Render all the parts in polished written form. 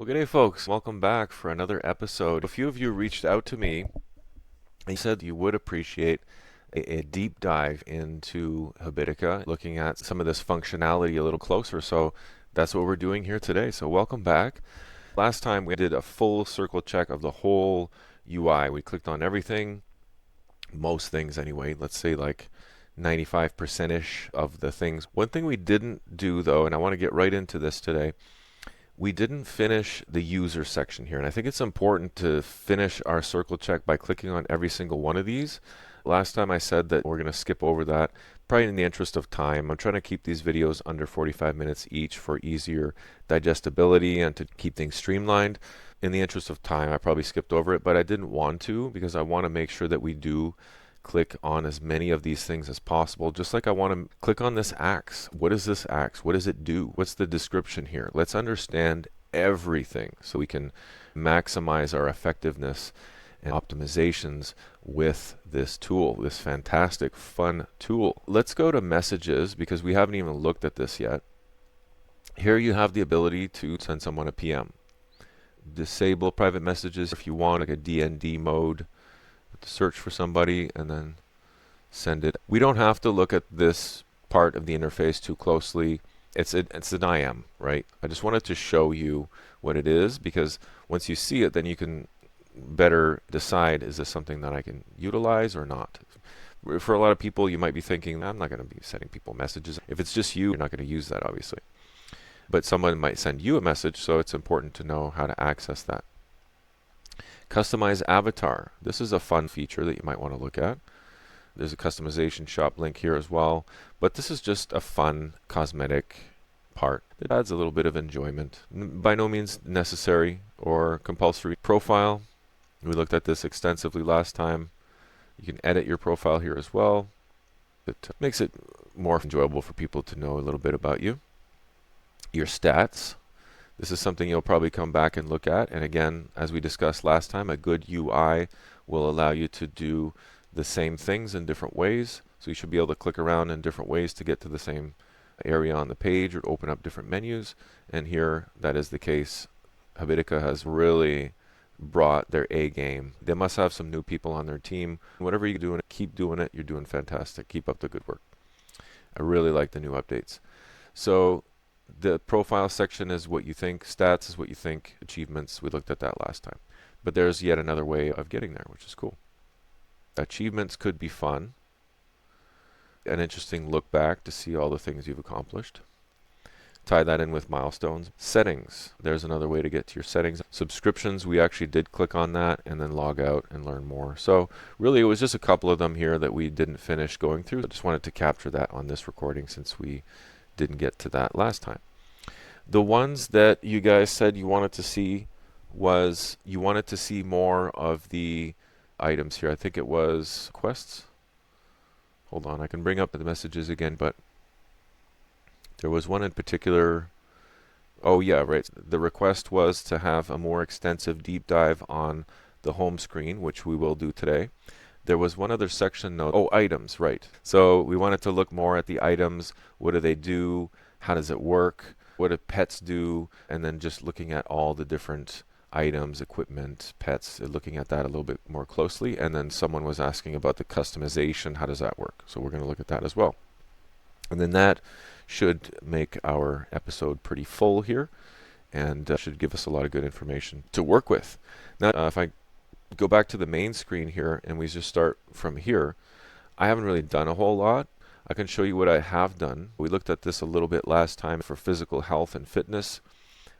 Well, good day, folks. Welcome back for another episode. A few of you reached out to me and said you would appreciate a deep dive into Habitica, looking at some of this functionality a little closer. So that's what we're doing here today. So welcome back. Last time we did a full circle check of the whole UI. We clicked on everything, most things anyway. Let's say like 95%-ish of the things. One thing we didn't do though, and I want to get right into this today, we didn't finish the user section here, and I think it's important to finish our circle check by clicking on every single one of these. Last time I said that we're going to skip over that, probably in the interest of time. I'm trying to keep these videos under 45 minutes each for easier digestibility and to keep things streamlined. In the interest of time, I probably skipped over it, but I didn't want to because I want to make sure that we do click on as many of these things as possible. Just like I want to click on this axe. What is this axe? What does it do? What's the description here? Let's understand everything so we can maximize our effectiveness and optimizations with this tool, this fantastic, fun tool. Let's go to messages because we haven't even looked at this yet. Here you have the ability to send someone a PM. Disable private messages if you want, like a DND mode. Search for somebody and then send it. We don't have to look at this part of the interface too closely. It's an IM, right? I just wanted to show you what it is because once you see it, then you can better decide, is this something that I can utilize or not? For a lot of people, you might be thinking, I'm not going to be sending people messages. If it's just you, you're not going to use that, obviously. But someone might send you a message, so it's important to know how to access that. Customize avatar. This is a fun feature that you might want to look at. There's a customization shop link here as well, but this is just a fun cosmetic part that adds a little bit of enjoyment. By no means necessary or compulsory. Profile. We looked at this extensively last time. You can edit your profile here as well. It makes it more enjoyable for people to know a little bit about you. Your stats. This is something you'll probably come back and look at. And again, as we discussed last time, a good UI will allow you to do the same things in different ways. So you should be able to click around in different ways to get to the same area on the page or open up different menus. And here, that is the case. Habitica has really brought their A game. They must have some new people on their team. Whatever you're doing, keep doing it. You're doing fantastic. Keep up the good work. I really like the new updates. So the profile section is what you think, stats is what you think, achievements, we looked at that last time. But there's yet another way of getting there, which is cool. Achievements could be fun. An interesting look back to see all the things you've accomplished. Tie that in with milestones. Settings, there's another way to get to your settings. Subscriptions, we actually did click on that and then log out and learn more. So really it was just a couple of them here that we didn't finish going through. I just wanted to capture that on this recording since we didn't get to that last time. The ones that you guys said you wanted to see was you wanted to see more of the items here. I think it was quests. Hold on, I can bring up the messages again, but there was one in particular. Oh yeah, right. The request was to have a more extensive deep dive on the home screen, which we will do today. There was one other section note. Oh, items, right. So we wanted to look more at the items. What do they do? How does it work? What do pets do? And then just looking at all the different items, equipment, pets, looking at that a little bit more closely. And then someone was asking about the customization. How does that work? So we're going to look at that as well. And then that should make our episode pretty full here and should give us a lot of good information to work with. Now, if I go back to the main screen here and we just start from here, I haven't really done a whole lot. I can show you what I have done. We looked at this a little bit last time for physical health and fitness.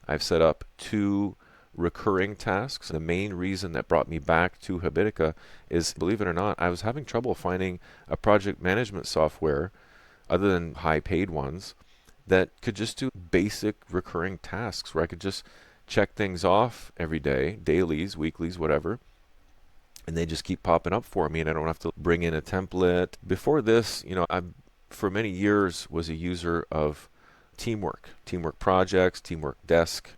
I've set up 2 recurring tasks. The main reason that brought me back to Habitica is, believe it or not, I was having trouble finding a project management software other than high paid ones that could just do basic recurring tasks where I could just check things off every day, dailies, weeklies, whatever. And they just keep popping up for me and I don't have to bring in a template. Before this, I for many years was a user of Teamwork projects, Teamwork Desk,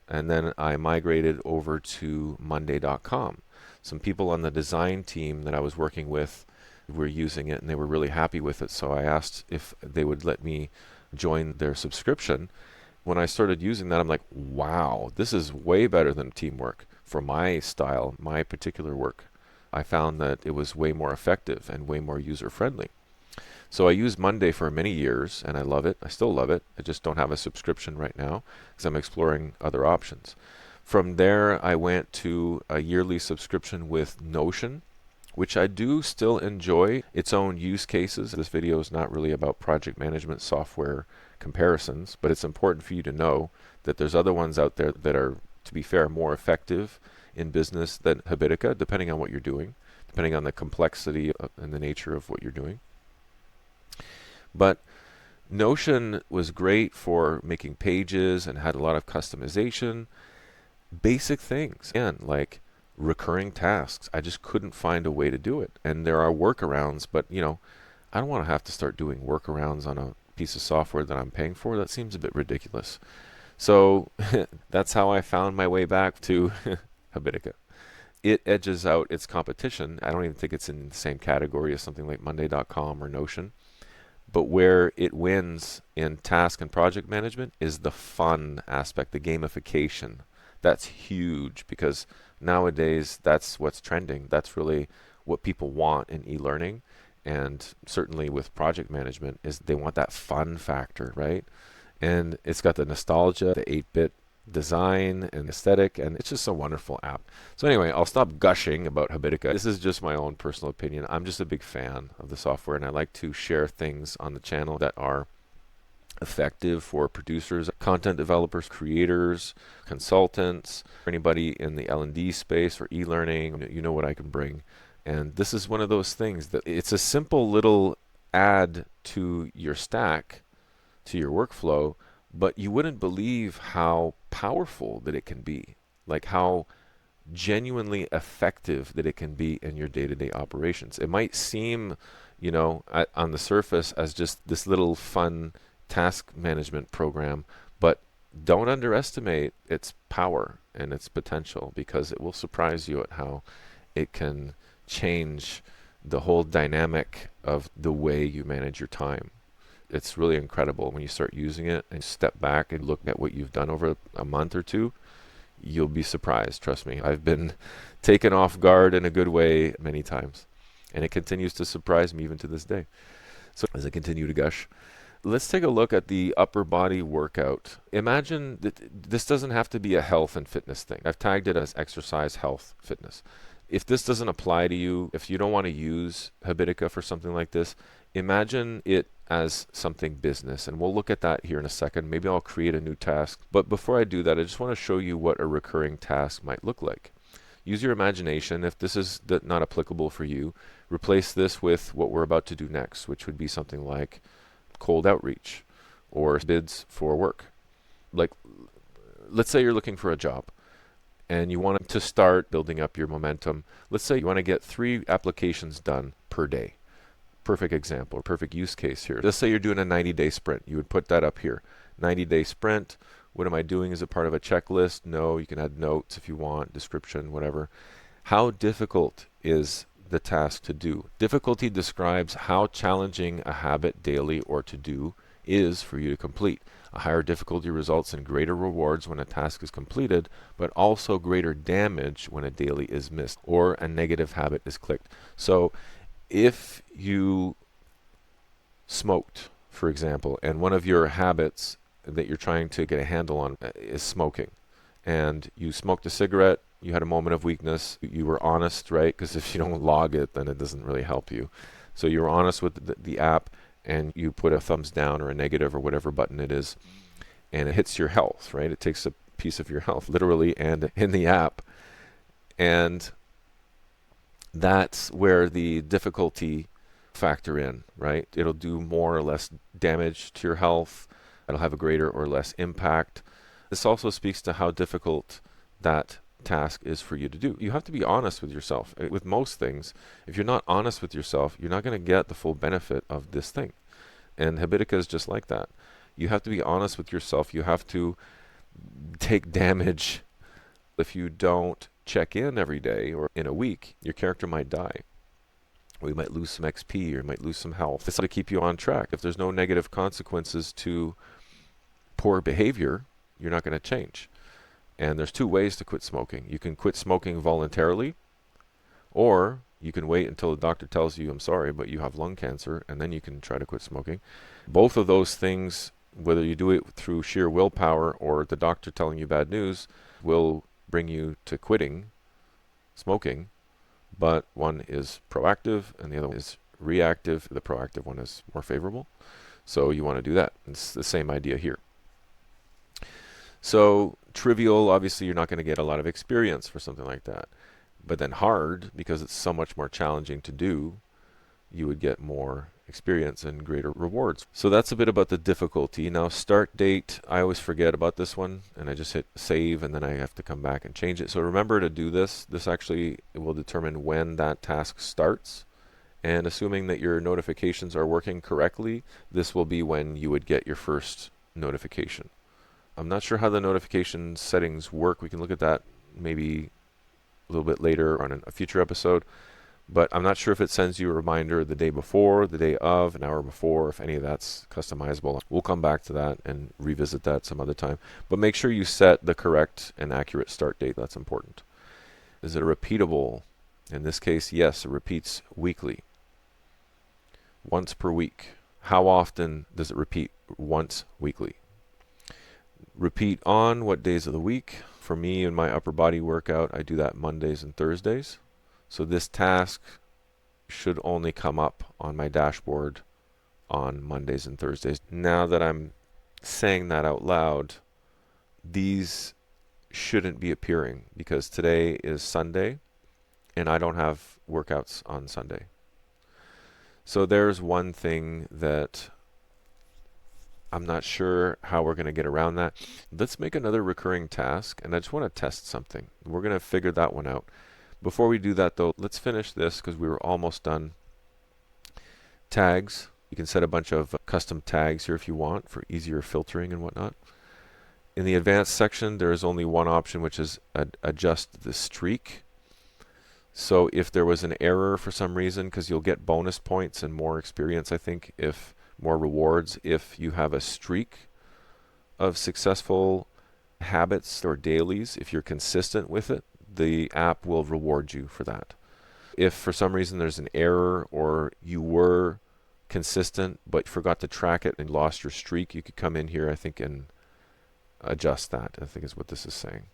and then I migrated over to Monday.com. Some people on the design team that I was working with were using it and they were really happy with it, so I asked if they would let me join their subscription. When I started using that, I'm like, wow, this is way better than teamwork for my style, my particular work. I found that it was way more effective and way more user friendly. So I used Monday for many years and I love it. I still love it. I just don't have a subscription right now because I'm exploring other options. From there, I went to a yearly subscription with Notion, which I do still enjoy its own use cases. This video is not really about project management software comparisons, but it's important for you to know that there's other ones out there that are, to be fair, more effective in business than Habitica, depending on what you're doing, depending on the complexity and the nature of what you're doing. But Notion was great for making pages and had a lot of customization. Basic things, again, like recurring tasks. I just couldn't find a way to do it. And there are workarounds, but I don't want to have to start doing workarounds on a piece of software that I'm paying for. That seems a bit ridiculous. So that's how I found my way back to Habitica. It edges out its competition. I don't even think it's in the same category as something like Monday.com or Notion. But where it wins in task and project management is the fun aspect, the gamification. That's huge because nowadays that's what's trending. That's really what people want in e-learning. And certainly with project management is they want that fun factor, right? And it's got the nostalgia, the 8-bit design and aesthetic, and it's just a wonderful app. So anyway, I'll stop gushing about Habitica. This is just my own personal opinion. I'm just a big fan of the software, and I like to share things on the channel that are effective for producers, content developers, creators, consultants, anybody in the L&D space or e-learning. You know what I can bring. And this is one of those things that it's a simple little add to your stack, to your workflow, but you wouldn't believe how powerful that it can be, like how genuinely effective that it can be in your day-to-day operations. It might seem, on the surface as just this little fun task management program, but don't underestimate its power and its potential because it will surprise you at how it can change the whole dynamic of the way you manage your time. It's really incredible when you start using it and step back and look at what you've done over a month or two. You'll be surprised, trust me. I've been taken off guard in a good way many times, and it continues to surprise me even to this day. So as I continue to gush, let's take a look at the upper body workout. Imagine that this doesn't have to be a health and fitness thing. I've tagged it as exercise, health, fitness. If this doesn't apply to you, if you don't want to use Habitica for something like this, imagine it as something business, and we'll look at that here in a second. Maybe I'll create a new task, but before I do that, I just want to show you what a recurring task might look like. Use your imagination. If this is not applicable for you, replace this with what we're about to do next, which would be something like cold outreach or bids for work. Like, let's say you're looking for a job and you want to start building up your momentum. Let's say you want to get 3 applications done per day. Perfect example, perfect use case here. Let's say you're doing a 90-day sprint. You would put that up here. 90-day sprint. What am I doing? Is it part of a checklist? No, you can add notes if you want, description, whatever. How difficult is the task to do? Difficulty describes how challenging a habit, daily, or to do is for you to complete. A higher difficulty results in greater rewards when a task is completed, but also greater damage when a daily is missed or a negative habit is clicked. So if you smoked, for example, and one of your habits that you're trying to get a handle on is smoking, and you smoked a cigarette, you had a moment of weakness, you were honest, right? Because if you don't log it, then it doesn't really help you. So you were honest with the app, and you put a thumbs down or a negative or whatever button it is, and it hits your health, right? It takes a piece of your health, literally, and in the app. And that's where the difficulty factor in, right? It'll do more or less damage to your health. It'll have a greater or less impact. This also speaks to how difficult that task is for you to do. You have to be honest with yourself. With most things, if you're not honest with yourself, you're not going to get the full benefit of this thing. And Habitica is just like that. You have to be honest with yourself. You have to take damage. If you don't check in every day or in a week, your character might die. Or you might lose some XP, or you might lose some health. It's to keep you on track. If there's no negative consequences to poor behavior, you're not going to change. And there's two ways to quit smoking. You can quit smoking voluntarily, or you can wait until the doctor tells you, I'm sorry, but you have lung cancer, and then you can try to quit smoking. Both of those things, whether you do it through sheer willpower or the doctor telling you bad news, will bring you to quitting smoking. But one is proactive and the other one is reactive. The proactive one is more favorable. So you want to do that. It's the same idea here. So trivial, obviously you're not going to get a lot of experience for something like that. But then hard, because it's so much more challenging to do, you would get more experience and greater rewards. So that's a bit about the difficulty. Now start date, I always forget about this one, and I just hit save and then I have to come back and change it. So remember to do this. This actually will determine when that task starts. And assuming that your notifications are working correctly, this will be when you would get your first notification. I'm not sure how the notification settings work. We can look at that maybe a little bit later on a future episode. But I'm not sure if it sends you a reminder the day before, the day of, an hour before, if any of that's customizable. We'll come back to that and revisit that some other time. But make sure you set the correct and accurate start date. That's important. Is it repeatable? In this case, yes, it repeats weekly. Once per week. How often does it repeat? Once weekly. Repeat on what days of the week? For me, in my upper body workout, I do that Mondays and Thursdays. So this task should only come up on my dashboard on Mondays and Thursdays. Now that I'm saying that out loud, these shouldn't be appearing because today is Sunday and I don't have workouts on Sunday. So there's one thing that I'm not sure how we're going to get around that. Let's make another recurring task, and I just want to test something. We're going to figure that one out. Before we do that, though, let's finish this because we were almost done. Tags. You can set a bunch of custom tags here if you want for easier filtering and whatnot. In the advanced section, there is only one option, which is adjust the streak. So if there was an error for some reason, because you'll get bonus points and more experience, I think, if more rewards, if you have a streak of successful habits or dailies, if you're consistent with it, the app will reward you for that. If for some reason there's an error or you were consistent but forgot to track it and lost your streak, you could come in here, I think, and adjust that, I think is what this is saying.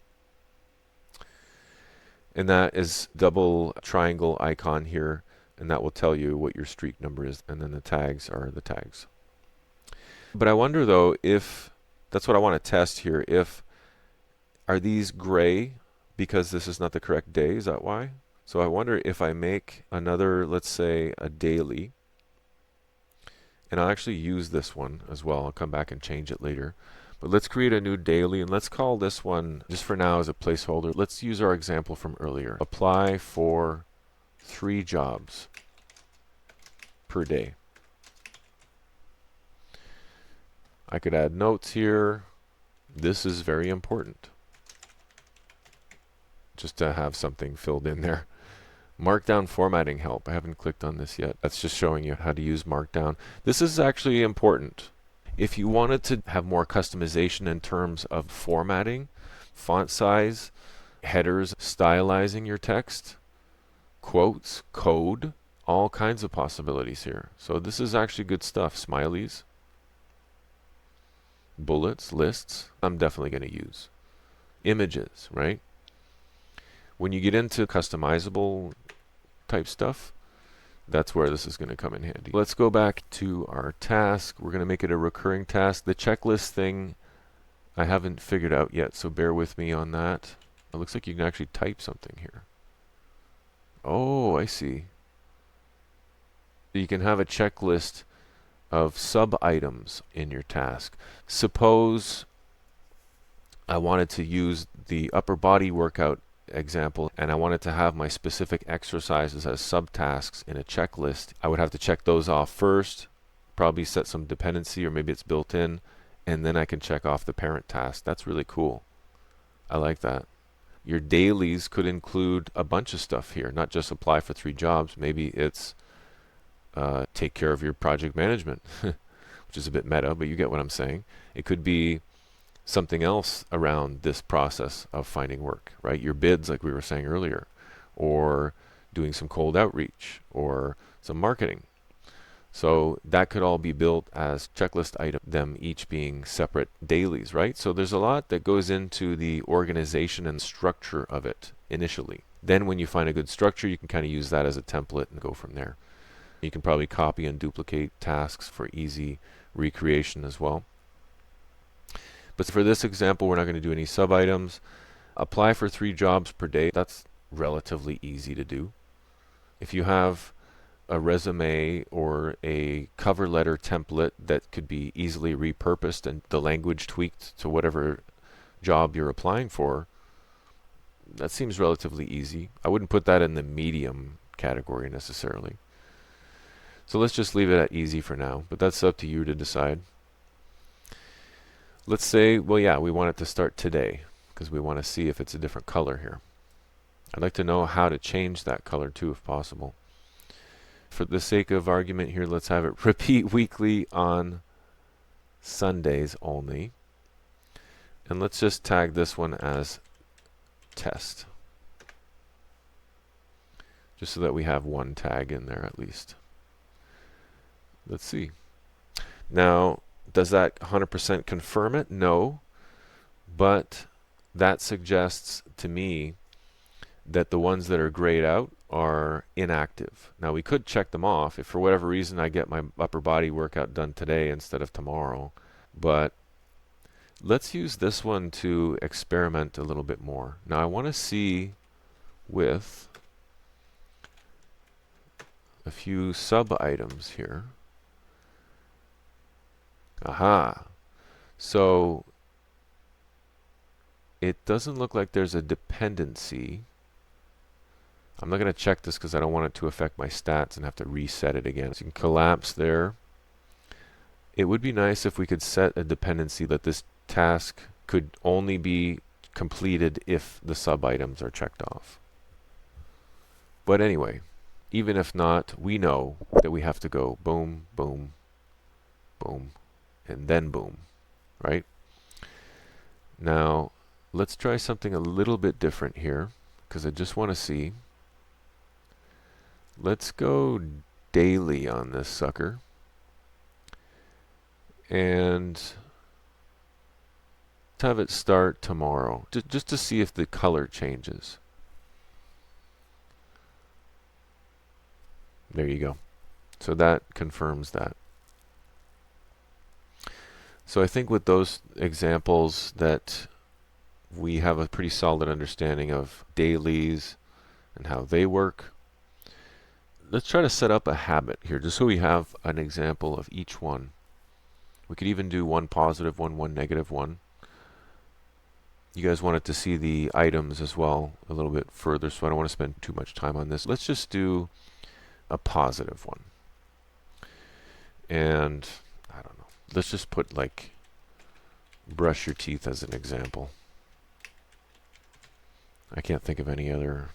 And that is double triangle icon here, and that will tell you what your streak number is, and then the tags are the tags. But I wonder though, if that's what I want to test here, are these gray because this is not the correct day? Is that why? So I wonder if I make another, let's say, a daily, and I'll actually use this one as well. I'll come back and change it later. But let's create a new daily, and let's call this one, just for now as a placeholder, let's use our example from earlier. Apply for 3 jobs per day. I could add notes here. This is very important, just to have something filled in there. Markdown formatting help. I haven't clicked on this yet. That's just showing you how to use Markdown. This is actually important. If you wanted to have more customization in terms of formatting, font size, headers, stylizing your text, quotes, code, all kinds of possibilities here. So this is actually good stuff. Smileys, bullets, lists, I'm definitely going to use. Images, right? When you get into customizable type stuff, that's where this is going to come in handy. Let's go back to our task. We're going to make it a recurring task. The checklist thing I haven't figured out yet, so bear with me on that. It looks like you can actually type something here. Oh, I see. You can have a checklist of sub-items in your task. Suppose I wanted to use the upper body workout example and I wanted to have my specific exercises as subtasks in a checklist. I would have to check those off first, probably set some dependency, or maybe it's built in, and then I can check off the parent task. That's really cool. I like that. Your dailies could include a bunch of stuff here, not just apply for 3 jobs. Maybe it's take care of your project management, which is a bit meta, but you get what I'm saying. It could be something else around this process of finding work, right? Your bids, like we were saying earlier, or doing some cold outreach or some marketing. So that could all be built as checklist items, them each being separate dailies, right? So there's a lot that goes into the organization and structure of it initially. Then when you find a good structure, you can kind of use that as a template and go from there. You can probably copy and duplicate tasks for easy recreation as well. But for this example, we're not going to do any sub-items. Apply for 3 jobs per day. That's relatively easy to do. If you have a resume or a cover letter template that could be easily repurposed and the language tweaked to whatever job you're applying for, that seems relatively easy. I wouldn't put that in the medium category necessarily. So let's just leave it at easy for now, but that's up to you to decide. Let's say, well, yeah, we want it to start today because we want to see if it's a different color here. I'd like to know how to change that color too, if possible. For the sake of argument here, let's have it repeat weekly on Sundays only. And let's just tag this one as test, just so that we have one tag in there at least. Let's see. Now, does that 100% confirm it? No. But that suggests to me that the ones that are grayed out are inactive. Now, we could check them off if for whatever reason I get my upper body workout done today instead of tomorrow. But let's use this one to experiment a little bit more. Now, I want to see with a few sub-items here. Aha. So it doesn't look like there's a dependency. I'm not going to check this because I don't want it to affect my stats and have to reset it again. So you can collapse there. It would be nice if we could set a dependency that this task could only be completed if the sub-items are checked off. But anyway, even if not, we know that we have to go boom, boom, boom, and then boom, right? Now, let's try something a little bit different here, because I just want to see. Let's go daily on this sucker. And let's have it start tomorrow, just to see if the color changes. There you go. So that confirms that. So I think with those examples that we have a pretty solid understanding of dailies and how they work. Let's try to set up a habit here, just so we have an example of each one. We could even do one positive one, one negative one. You guys wanted to see the items as well a little bit further, so I don't want to spend too much time on this. Let's just do a positive one. And I don't know. Let's just put like brush your teeth as an example. I can't think of any other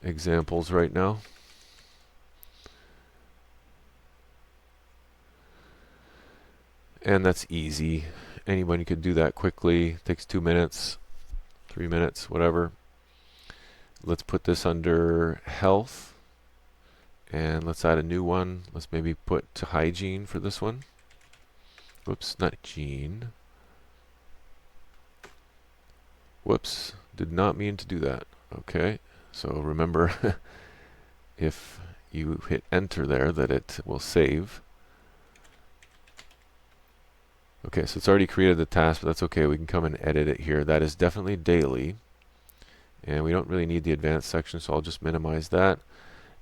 examples right now. And that's easy. Anybody could do that quickly. Takes 2 minutes, 3 minutes, whatever. Let's put this under health. And let's add a new one. Let's maybe put hygiene for this one. Whoops, not gene. Whoops, did not mean to do that. Okay, so remember if you hit enter there that it will save. Okay, so it's already created the task, but that's okay. We can come and edit it here. That is definitely daily. And we don't really need the advanced section, so I'll just minimize that.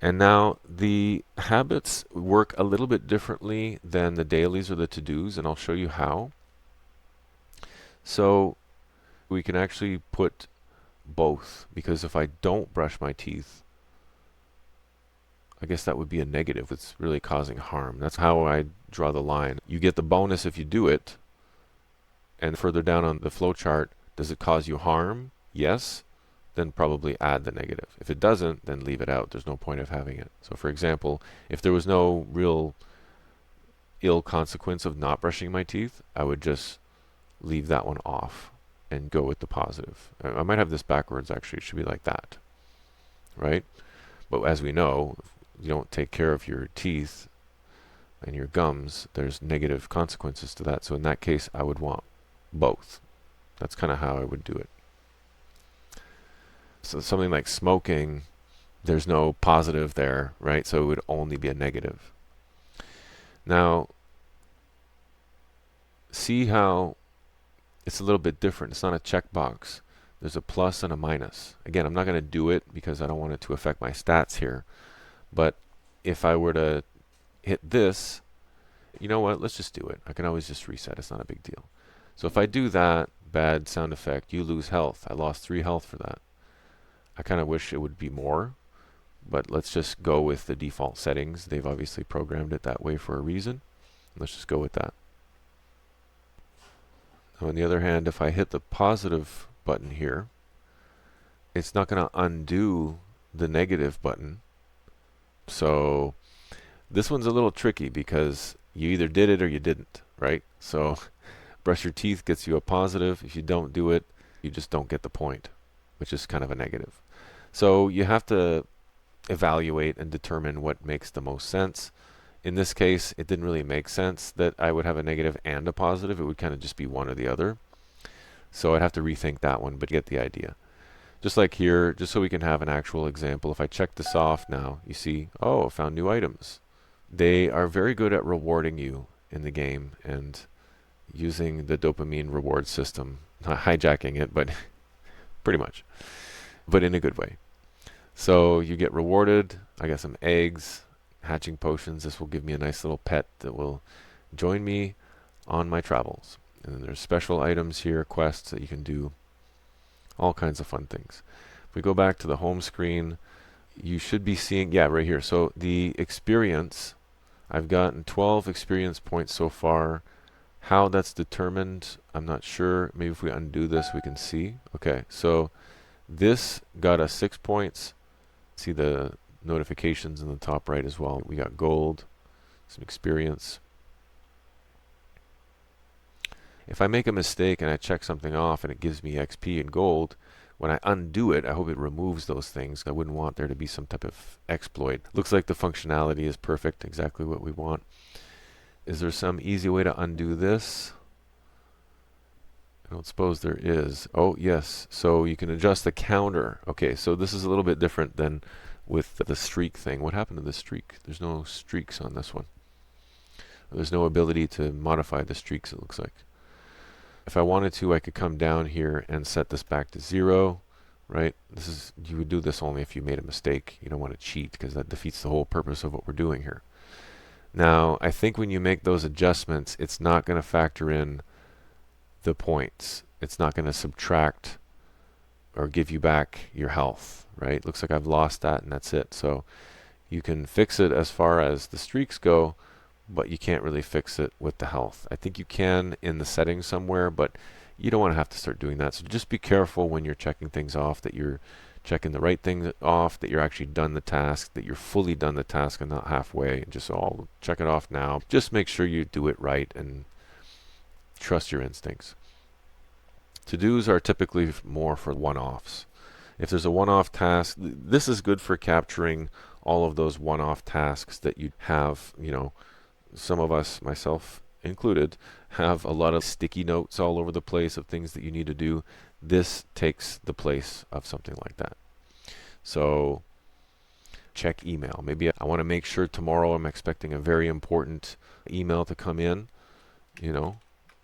And now the habits work a little bit differently than the dailies or the to-dos, and I'll show you how. So we can actually put both, because if I don't brush my teeth, I guess that would be a negative. It's really causing harm. That's how I draw the line. You get the bonus if you do it, and further down on the flow chart, does it cause you harm? Yes. Then probably add the negative. If it doesn't, then leave it out. There's no point of having it. So for example, if there was no real ill consequence of not brushing my teeth, I would just leave that one off and go with the positive. I might have this backwards actually. It should be like that, right? But as we know, if you don't take care of your teeth and your gums, there's negative consequences to that. So in that case, I would want both. That's kind of how I would do it. So something like smoking, there's no positive there, right? So it would only be a negative. Now, see how it's a little bit different. It's not a checkbox. There's a plus and a minus. Again, I'm not going to do it because I don't want it to affect my stats here. But if I were to hit this, you know what? Let's just do it. I can always just reset. It's not a big deal. So if I do that, bad sound effect, you lose health. I lost 3 health for that. I kind of wish it would be more, but let's just go with the default settings. They've obviously programmed it that way for a reason. Let's just go with that. Now, on the other hand, if I hit the positive button here, it's not going to undo the negative button. So this one's a little tricky because you either did it or you didn't, right? So brush your teeth gets you a positive. If you don't do it, you just don't get the point, which is kind of a negative. So you have to evaluate and determine what makes the most sense. In this case, it didn't really make sense that I would have a negative and a positive. It would kind of just be one or the other. So I'd have to rethink that one, but get the idea. Just like here, just so we can have an actual example, if I check this off now, you see, oh, I found new items. They are very good at rewarding you in the game and using the dopamine reward system, not hijacking it, but pretty much, but in a good way. So you get rewarded. I got some eggs, hatching potions. This will give me a nice little pet that will join me on my travels. And then there's special items here, quests that you can do, all kinds of fun things. If we go back to the home screen, you should be seeing, yeah, right here. So the experience, I've gotten 12 experience points so far. How that's determined, I'm not sure. Maybe if we undo this, we can see. Okay, so this got us 6 points. See the notifications in the top right as well. We got gold, some experience. If I make a mistake and I check something off and it gives me XP and gold, when I undo it, I hope it removes those things. I wouldn't want there to be some type of exploit. Looks like the functionality is perfect, exactly what we want. Is there some easy way to undo this? I don't suppose there is. Oh, yes. So you can adjust the counter. Okay, so this is a little bit different than with the streak thing. What happened to the streak? There's no streaks on this one. There's no ability to modify the streaks, it looks like. If I wanted to, I could come down here and set this back to 0, right? You would do this only if you made a mistake. You don't want to cheat because that defeats the whole purpose of what we're doing here. Now, I think when you make those adjustments, it's not going to factor in the points. It's not going to subtract or give you back your health, right? Looks like I've lost that and that's it. So you can fix it as far as the streaks go, but you can't really fix it with the health. I think you can in the settings somewhere, but you don't want to have to start doing that. So just be careful when you're checking things off, that you're checking the right things off, that you're actually done the task, that you're fully done the task and not halfway. Just all check it off now. Just make sure you do it right and trust your instincts. To-dos are typically more for one-offs. If there's a one-off task, this is good for capturing all of those one-off tasks that you have, you know. Some of us, myself included, have a lot of sticky notes all over the place of things that you need to do. This takes the place of something like that. So check email. Maybe I want to make sure tomorrow I'm expecting a very important email to come in, you know,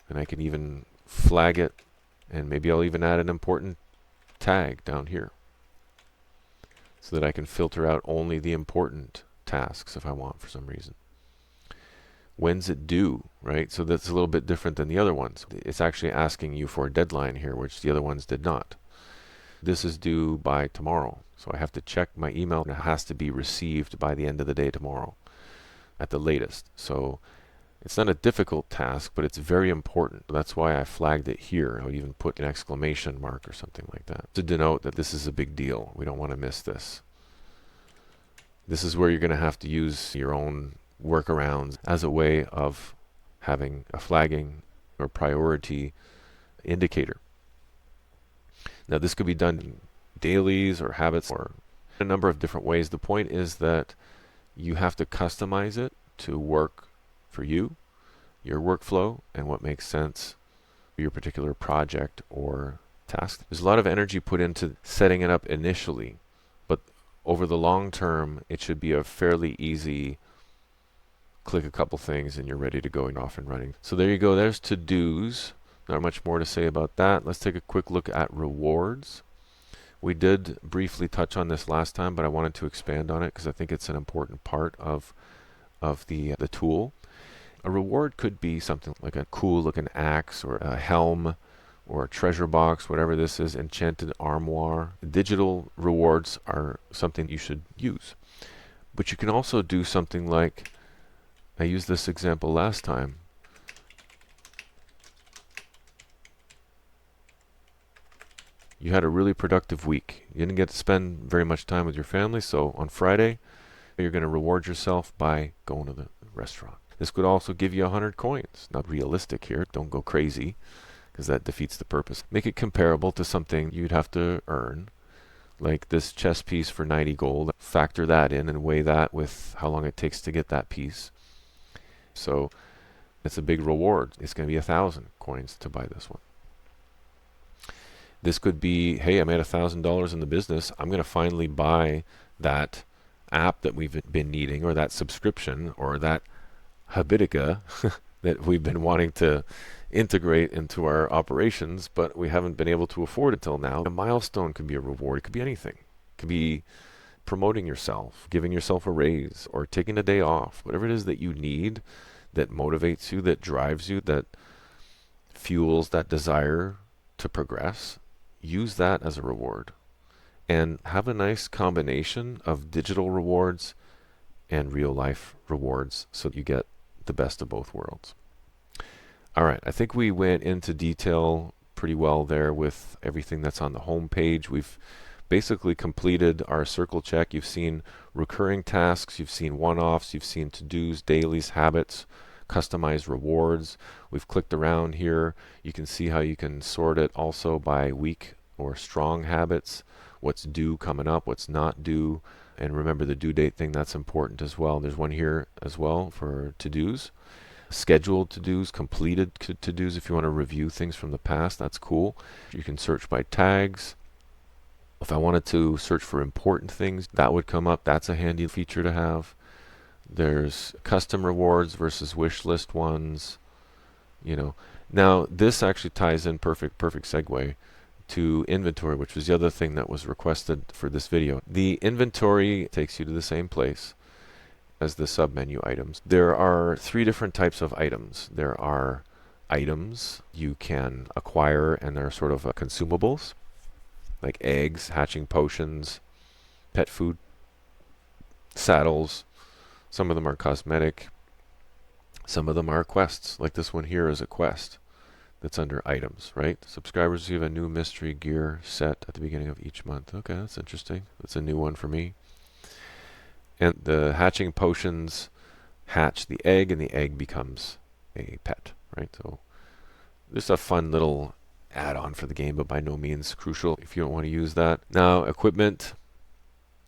and I can even flag it, and maybe I'll even add an important tag down here so that I can filter out only the important tasks if I want for some reason. When's it due, right? So that's a little bit different than the other ones. It's actually asking you for a deadline here, which the other ones did not. This is due by tomorrow. So I have to check my email. It has to be received by the end of the day tomorrow at the latest. So it's not a difficult task, but it's very important. That's why I flagged it here. I would even put an exclamation mark or something like that to denote that this is a big deal. We don't want to miss this. This is where you're going to have to use your own workarounds as a way of having a flagging or priority indicator. Now, this could be done in dailies or habits or a number of different ways. The point is that you have to customize it to work for you, your workflow, and what makes sense for your particular project or task. There's a lot of energy put into setting it up initially, but over the long term, it should be a fairly easy click a couple things and you're ready to go and off and running. So there you go. There's to-dos. Not much more to say about that. Let's take a quick look at rewards. We did briefly touch on this last time, but I wanted to expand on it because I think it's an important part of the tool. A reward could be something like a cool looking axe or a helm or a treasure box, whatever this is, enchanted armoire. Digital rewards are something you should use. But you can also do something like, I used this example last time. You had a really productive week. You didn't get to spend very much time with your family, so on Friday, you're going to reward yourself by going to the restaurant. This could also give you 100 coins. Not realistic here. Don't go crazy, because that defeats the purpose. Make it comparable to something you'd have to earn, like this chess piece for 90 gold. Factor that in and weigh that with how long it takes to get that piece. So it's a big reward. It's going to be 1,000 coins to buy this one. This could be, hey, I made $1,000 in the business. I'm going to finally buy that app that we've been needing, or that subscription, or that Habitica that we've been wanting to integrate into our operations, but we haven't been able to afford it till now. A milestone could be a reward. It could be anything. It could be promoting yourself, giving yourself a raise, or taking a day off. Whatever it is that you need, that motivates you, that drives you, that fuels that desire to progress, use that as a reward. And have a nice combination of digital rewards and real life rewards so that you get the best of both worlds. All right, I think we went into detail pretty well there with everything that's on the home page. We've basically completed our circle check. You've seen recurring tasks, you've seen one-offs, you've seen to-dos, dailies, habits, customized rewards. We've clicked around here. You can see how you can sort it also by weak or strong habits, what's due coming up, what's not due, and remember the due date thing, that's important as well. There's one here as well for to-dos. Scheduled to-dos, completed to-dos. If you want to review things from the past, that's cool. You can search by tags. If I wanted to search for important things, that would come up. That's a handy feature to have. There's custom rewards versus wish list ones. Now this actually ties in perfect segue to inventory, which was the other thing that was requested for this video. The inventory takes you to the same place as the submenu items. There are 3 different types of items. There are items you can acquire, and they're sort of consumables, like eggs, hatching potions, pet food, saddles. Some of them are cosmetic. Some of them are quests, like this one here is a quest that's under items, right? Subscribers receive a new mystery gear set at the beginning of each month. Okay, that's interesting. That's a new one for me. And the hatching potions hatch the egg, and the egg becomes a pet, right? So this is a fun little add-on for the game, but by no means crucial if you don't want to use that. Now, equipment,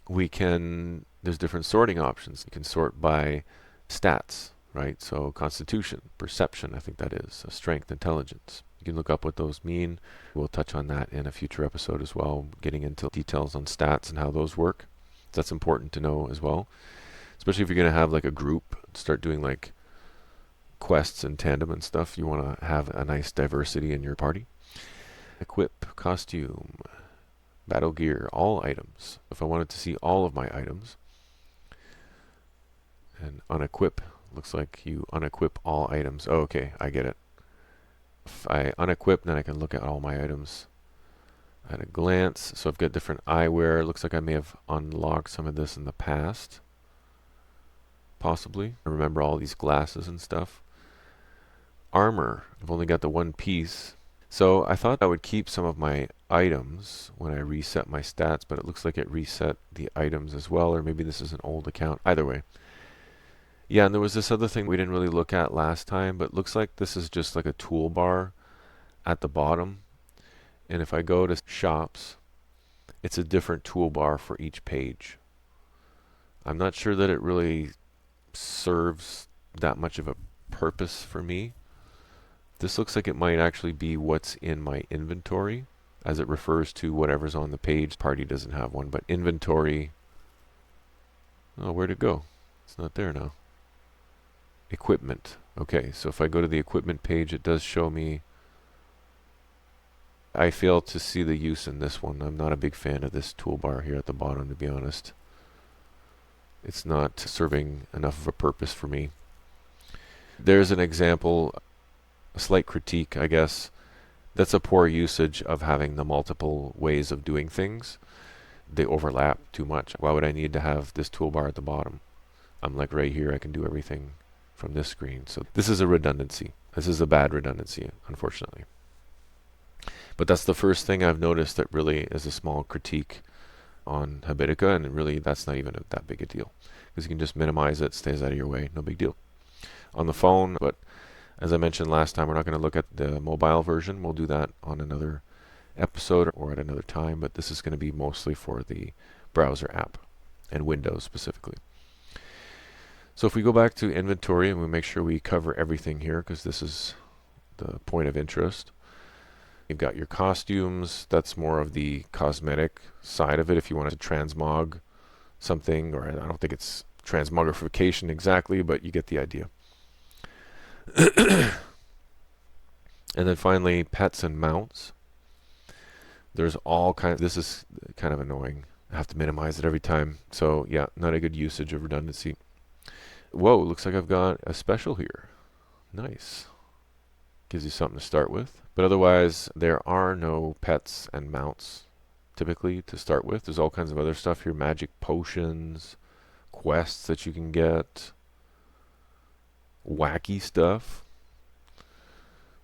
there's different sorting options. You can sort by stats, right? So constitution, perception, I think that is, so strength, intelligence. You can look up what those mean. We'll touch on that in a future episode as well, getting into details on stats and how those work. That's important to know as well, especially if you're going to have like a group, start doing like quests in tandem and stuff. You want to have a nice diversity in your party. Equip, costume, battle gear, all items. If I wanted to see all of my items, and unequip, looks like you unequip all items. Oh, okay, I get it. If I unequip, then I can look at all my items at a glance. So I've got different eyewear. Looks like I may have unlocked some of this in the past, possibly. I remember all these glasses and stuff. Armor, I've only got the one piece. So I thought I would keep some of my items when I reset my stats, but it looks like it reset the items as well, or maybe this is an old account. Either way. Yeah, and there was this other thing we didn't really look at last time, but it looks like this is just like a toolbar at the bottom. And if I go to shops, it's a different toolbar for each page. I'm not sure that it really serves that much of a purpose for me. This looks like it might actually be what's in my inventory, as it refers to whatever's on the page. Party doesn't have one, but inventory. Oh, where'd it go? It's not there now. Equipment. Okay, so if I go to the equipment page, it does show me. I fail to see the use in this one. I'm not a big fan of this toolbar here at the bottom, to be honest. It's not serving enough of a purpose for me. There's an example, a slight critique, I guess. That's a poor usage of having the multiple ways of doing things. They overlap too much. Why would I need to have this toolbar at the bottom? I'm like right here, I can do everything from this screen. So this is a redundancy. This is a bad redundancy, unfortunately. But that's the first thing I've noticed that really is a small critique on Habitica, and really that's not even that big a deal, because you can just minimize it, stays out of your way, no big deal. On the phone, but as I mentioned last time, we're not going to look at the mobile version. We'll do that on another episode or at another time, but this is going to be mostly for the browser app and Windows specifically. So if we go back to inventory and we make sure we cover everything here, because this is the point of interest. You've got your costumes. That's more of the cosmetic side of it. If you want to transmog something, or I don't think it's transmogrification exactly, but you get the idea. And then finally, pets and mounts. There's all kinds. This is kind of annoying. I have to minimize it every time. So yeah, not a good usage of redundancy. Whoa, looks like I've got a special here. Nice. Gives you something to start with. But otherwise, there are no pets and mounts typically to start with. There's all kinds of other stuff here. Magic potions, quests that you can get, wacky stuff.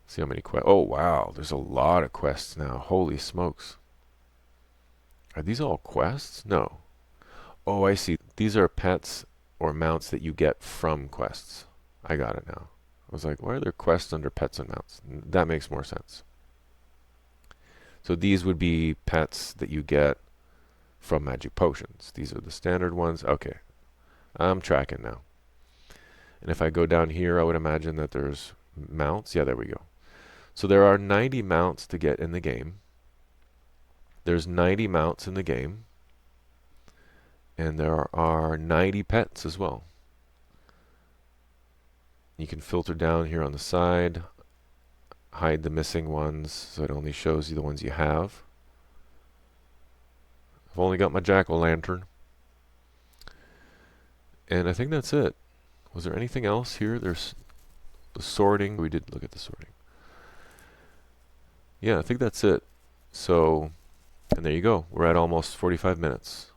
See how many quests. Oh, wow. There's a lot of quests now. Holy smokes. Are these all quests? No. Oh, I see. These are pets or mounts that you get from quests. I got it now. I was like, why are there quests under pets and mounts? That makes more sense. So these would be pets that you get from magic potions. These are the standard ones. Okay. I'm tracking now. And if I go down here, I would imagine that there's mounts. Yeah, there we go. So there are 90 mounts to get in the game. There's 90 mounts in the game. And there are 90 pets as well. You can filter down here on the side, hide the missing ones, so it only shows you the ones you have. I've only got my jack-o'-lantern. And I think that's it. Was there anything else here? There's the sorting. We did look at the sorting. Yeah, I think that's it. So, and there you go. We're at almost 45 minutes.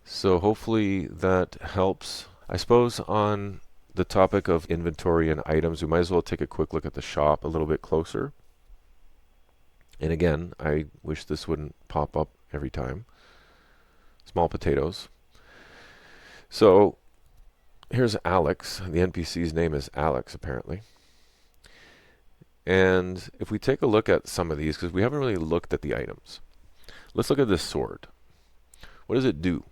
So hopefully that helps. I suppose on the topic of inventory and items, we might as well take a quick look at the shop a little bit closer. And again, I wish this wouldn't pop up every time. Small potatoes. So here's Alex. The NPC's name is Alex, apparently. And if we take a look at some of these, because we haven't really looked at the items. Let's look at this sword. What does it do?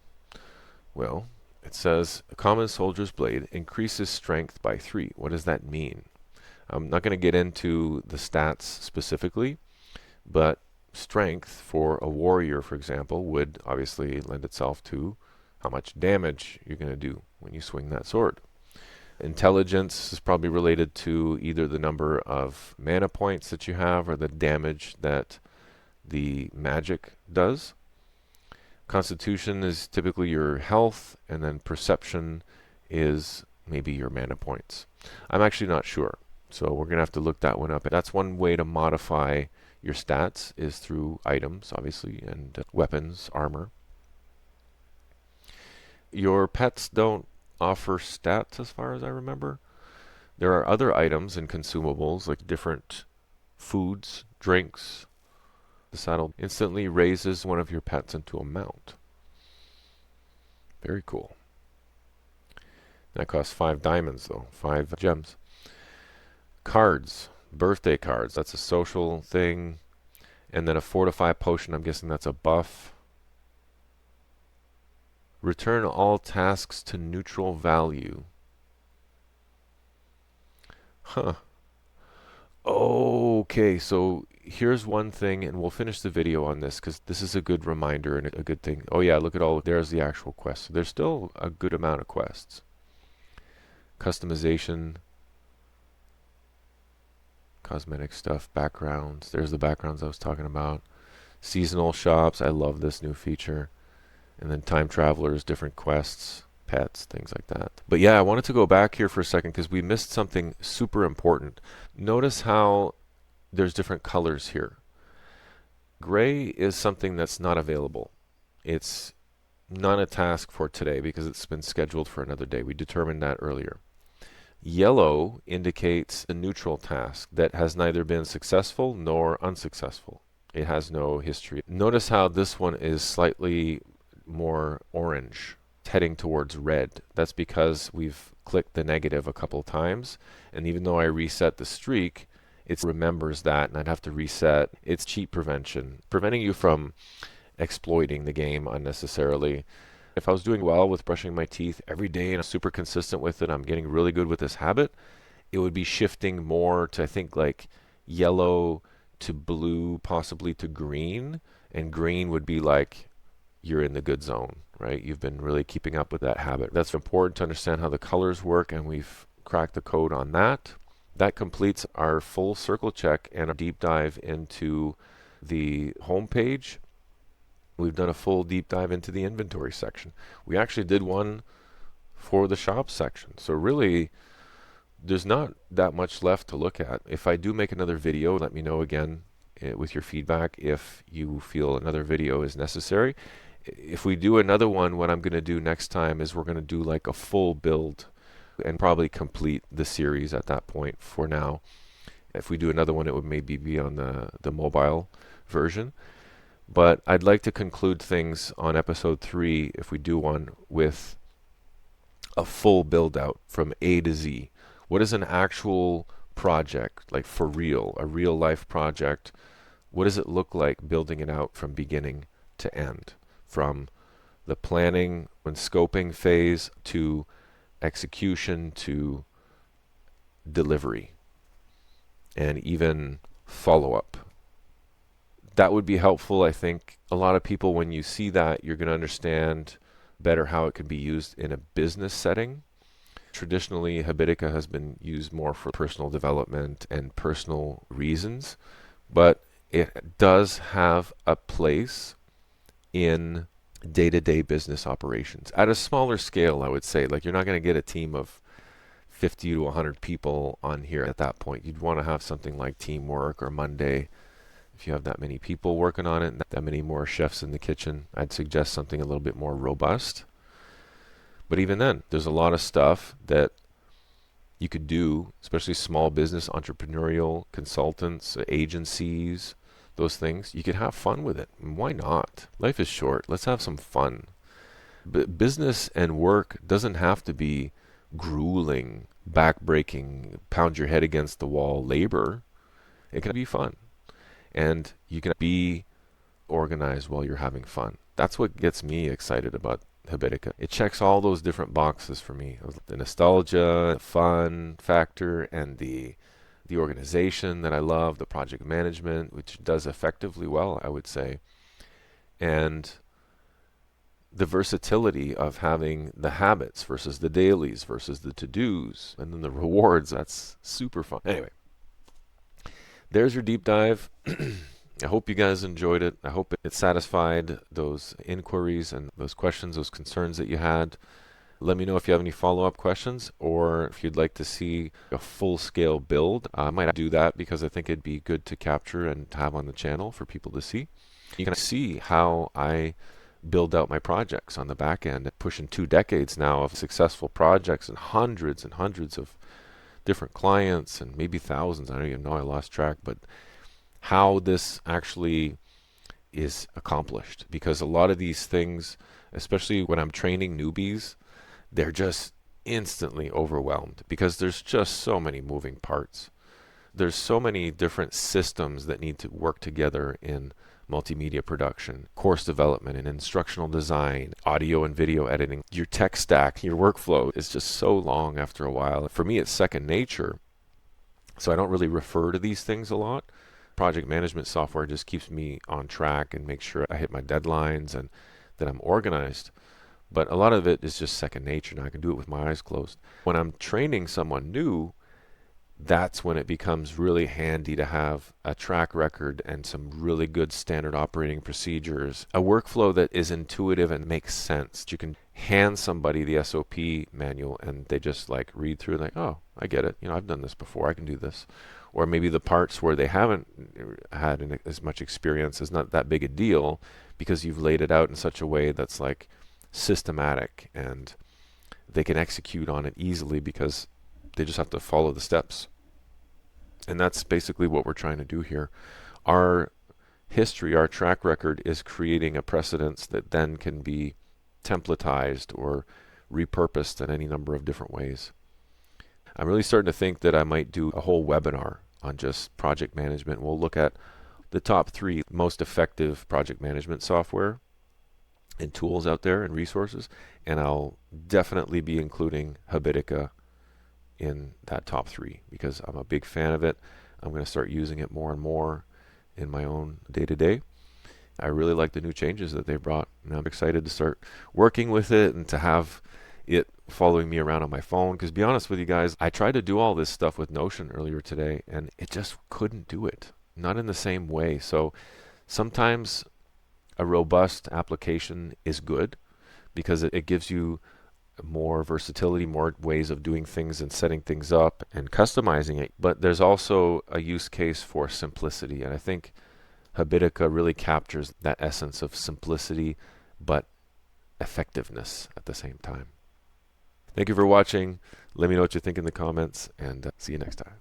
Well, it says a common soldier's blade increases strength by 3. What does that mean? I'm not going to get into the stats specifically, but strength for a warrior, for example, would obviously lend itself to how much damage you're going to do when you swing that sword. Intelligence is probably related to either the number of mana points that you have or the damage that the magic does. Constitution is typically your health, and then perception is maybe your mana points. I'm actually not sure, so we're going to have to look that one up. That's one way to modify your stats, is through items, obviously, and weapons, armor. Your pets don't offer stats as far as I remember. There are other items and consumables, like different foods, drinks. The saddle instantly raises one of your pets into a mount. Very cool. That costs 5 diamonds, though. 5 gems. Cards. Birthday cards, that's a social thing. And then a fortify potion, I'm guessing that's a buff. Return all tasks to neutral value. Huh. Okay, so here's one thing, and we'll finish the video on this because this is a good reminder and a good thing. Oh yeah, look at all, there's the actual quest. So there's still a good amount of quests. Customization, cosmetic stuff, backgrounds. There's the backgrounds I was talking about. Seasonal shops, I love this new feature. And then time travelers, different quests, pets, things like that. But yeah, I wanted to go back here for a second because we missed something super important. Notice how there's different colors here. Gray is something that's not available. It's not a task for today because it's been scheduled for another day. We determined that earlier. Yellow indicates a neutral task that has neither been successful nor unsuccessful. It has no history. Notice how this one is slightly more orange, heading towards red. That's because we've clicked the negative a couple times, and even though I reset the streak, it remembers that, and I'd have to reset. It's cheat prevention, preventing you from exploiting the game unnecessarily. If I was doing well with brushing my teeth every day and I'm super consistent with it, I'm getting really good with this habit, it would be shifting more to, I think, like yellow to blue, possibly to green, and green would be like you're in the good zone, right? You've been really keeping up with that habit. That's important to understand how the colors work, and we've cracked the code on that. That completes our full circle check and a deep dive into the home page. We've done a full deep dive into the inventory section. We actually did one for the shop section. So really, there's not that much left to look at. If I do make another video, let me know again with your feedback if you feel another video is necessary. If we do another one, what I'm going to do next time is we're going to do like a full build and probably complete the series at that point for now. If we do another one, it would maybe be on the mobile version. But I'd like to conclude things on episode 3, if we do one, with a full build out from A to Z. What is an actual project, like for real, a real life project? What does it look like building it out from beginning to end? From the planning and scoping phase to execution to delivery and even follow-up. That would be helpful. I think a lot of people, when you see that, you're going to understand better how it could be used in a business setting. Traditionally, Habitica has been used more for personal development and personal reasons, but it does have a place in day-to-day business operations at a smaller scale. I would say, like, you're not going to get a team of 50 to 100 people on here at that point. You'd want to have something like Teamwork or Monday. If you have that many people working on it, that many more chefs in the kitchen, I'd suggest something a little bit more robust. But even then, there's a lot of stuff that you could do, especially small business, entrepreneurial, consultants, agencies, those things. You could have fun with it. Why not? Life is short. Let's have some fun. But business and work doesn't have to be grueling, back-breaking, pound your head against the wall labor. It can be fun. And you can be organized while you're having fun. That's what gets me excited about Habitica. It checks all those different boxes for me. The nostalgia, the fun factor, and the organization that I love, the project management, which does effectively well, I would say. And the versatility of having the habits versus the dailies versus the to-dos, and then the rewards. That's super fun. Anyway, there's your deep dive. I hope you guys enjoyed it. I hope it satisfied those inquiries and those questions, those concerns that you had. Let me know if you have any follow-up questions or if you'd like to see a full-scale build. I might do that because I think it'd be good to capture and have on the channel for people to see. You can see how I build out my projects on the back end, pushing 2 decades now of successful projects and hundreds of different clients and maybe thousands. I don't even know, I lost track, but how this actually is accomplished. Because a lot of these things, especially when I'm training newbies, they're just instantly overwhelmed because there's just so many moving parts. There's so many different systems that need to work together in multimedia production, course development and instructional design, audio and video editing. Your tech stack, your workflow is just so long after a while. For me, it's second nature, so I don't really refer to these things a lot. Project management software just keeps me on track and makes sure I hit my deadlines and that I'm organized. But a lot of it is just second nature. Now I can do it with my eyes closed. When I'm training someone new, that's when it becomes really handy to have a track record and some really good standard operating procedures, a workflow that is intuitive and makes sense. You can hand somebody the SOP manual and they just like read through and like, oh, I get it. I've done this before. I can do this. Or maybe the parts where they haven't had as much experience is not that big a deal because you've laid it out in such a way that's like systematic and they can execute on it easily because they just have to follow the steps. And that's basically what we're trying to do here. Our history, our track record is creating a precedence that then can be templatized or repurposed in any number of different ways. I'm really starting to think that I might do a whole webinar on just project management. We'll look at the top 3 most effective project management software and tools out there and resources, and I'll definitely be including Habitica in that top 3 because I'm a big fan of it. I'm going to start using it more and more in my own day-to-day. I really like the new changes that they've brought, and I'm excited to start working with it and to have it following me around on my phone. Because to be honest with you guys, I tried to do all this stuff with Notion earlier today, and it just couldn't do it. Not in the same way. So sometimes a robust application is good because it gives you more versatility, more ways of doing things and setting things up and customizing it. But there's also a use case for simplicity. And I think Habitica really captures that essence of simplicity, but effectiveness at the same time. Thank you for watching. Let me know what you think in the comments, and see you next time.